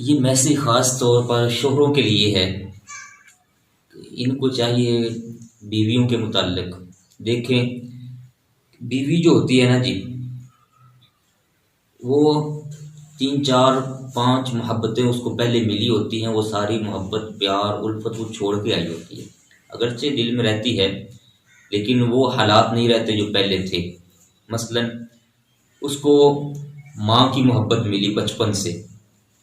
یہ میسج خاص طور پر شوہروں کے لیے ہے۔ ان کو چاہیے بیویوں کے متعلق دیکھیں، بیوی جو ہوتی ہے نا جی، وہ 3 4 5 محبتیں اس کو پہلے ملی ہوتی ہیں، وہ ساری محبت پیار الفت وہ چھوڑ کے آئی ہوتی ہے، اگرچہ دل میں رہتی ہے لیکن وہ حالات نہیں رہتے جو پہلے تھے۔ مثلا اس کو ماں کی محبت ملی بچپن سے،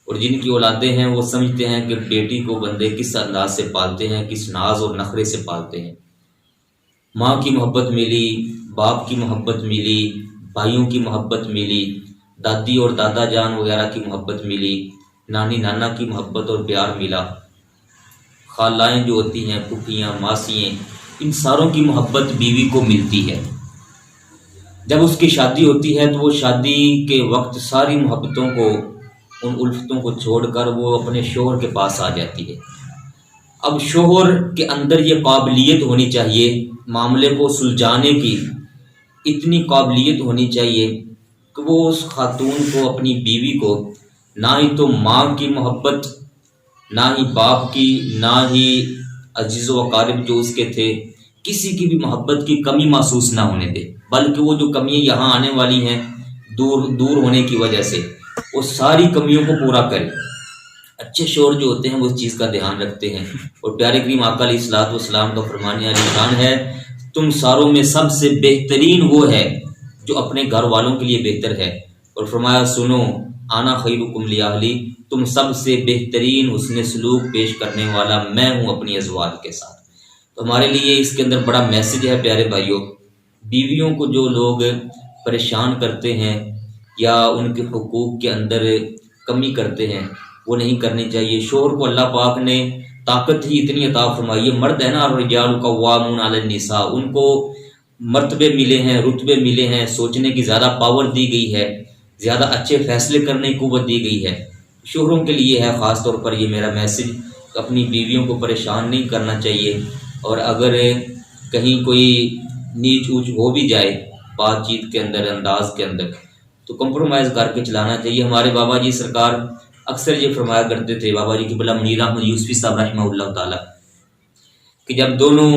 اور جن کی اولادیں ہیں وہ سمجھتے ہیں کہ بیٹی کو بندے کس انداز سے پالتے ہیں، کس ناز اور نخرے سے پالتے ہیں۔ ماں کی محبت ملی، باپ کی محبت ملی، بھائیوں کی محبت ملی، دادی اور دادا جان وغیرہ کی محبت ملی، نانی نانا کی محبت اور پیار ملا، خالائیں جو ہوتی ہیں، پھوپھیاں ماسیاں، ان ساروں کی محبت بیوی کو ملتی ہے۔ جب اس کی شادی ہوتی ہے تو وہ شادی کے وقت ساری محبتوں کو، ان الفتوں کو چھوڑ کر وہ اپنے شوہر کے پاس آ جاتی ہے۔ اب شوہر کے اندر یہ قابلیت ہونی چاہیے، معاملے کو سلجھانے کی اتنی قابلیت ہونی چاہیے کہ وہ اس خاتون کو، اپنی بیوی کو، نہ ہی تو ماں کی محبت، نہ ہی باپ کی، نہ ہی عزیز و اقارب جو اس کے تھے، کسی کی بھی محبت کی کمی محسوس نہ ہونے دے، بلکہ وہ جو کمیاں یہاں آنے والی ہیں دور ہونے کی وجہ سے، وہ ساری کمیوں کو پورا کرے۔ اچھے شوہر جو ہوتے ہیں وہ اس چیز کا دھیان رکھتے ہیں، اور پیارے کریم آقا علیہ الصلوۃ والسلام کا فرمان علی شان ہے، تم ساروں میں سب سے بہترین وہ ہے جو اپنے گھر والوں کے لیے بہتر ہے، اور فرمایا سنو انا خیرکم لاہلی، تم سب سے بہترین حسن سلوک پیش کرنے والا میں ہوں اپنی ازواج کے ساتھ۔ تو ہمارے لیے اس کے اندر بڑا میسج ہے پیارے بھائیوں، بیویوں کو جو لوگ پریشان کرتے ہیں یا ان کے حقوق کے اندر کمی کرتے ہیں وہ نہیں کرنی چاہیے۔ شوہر کو اللہ پاک نے طاقت ہی اتنی عطا فرمائی ہے، مرد ہے نا، الرجال قوامون علی النساء، ان کو مرتبے ملے ہیں، رتبے ملے ہیں، سوچنے کی زیادہ پاور دی گئی ہے، زیادہ اچھے فیصلے کرنے کی قوت دی گئی ہے۔ شوہروں کے لیے ہے خاص طور پر یہ میرا میسج، اپنی بیویوں کو پریشان نہیں کرنا چاہیے، اور اگر کہیں کوئی نیچ اونچ ہو بھی جائے بات چیت کے اندر، انداز کے اندر، تو کمپرومائز کر کے چلانا چاہیے۔ ہمارے بابا جی سرکار اکثر یہ فرمایا کرتے تھے، بابا جی قبلہ منیر احمد یوسفی صاحب رحمہ اللہ تعالی، کہ جب دونوں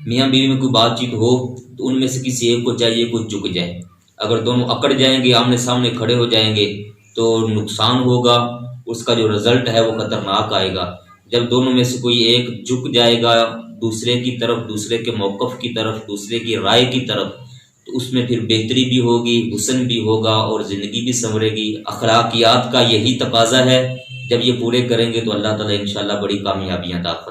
میاں بیوی میں کوئی بات چیت ہو تو ان میں سے کسی ایک کو چاہیے کوئی جھک جائے۔ اگر دونوں اکڑ جائیں گے، آمنے سامنے کھڑے ہو جائیں گے تو نقصان ہوگا، اس کا جو رزلٹ ہے وہ خطرناک آئے گا۔ جب دونوں میں سے کوئی ایک جھک جائے گا دوسرے کی طرف، دوسرے کے موقف کی طرف، دوسرے کی رائے کی طرف، تو اس میں پھر بہتری بھی ہوگی، حسن بھی ہوگا، اور زندگی بھی سنورے گی۔ اخلاقیات کا یہی تقاضا ہے، جب یہ پورے کریں گے تو اللہ تعالیٰ انشاءاللہ بڑی کامیابیاں عطا فرمائے۔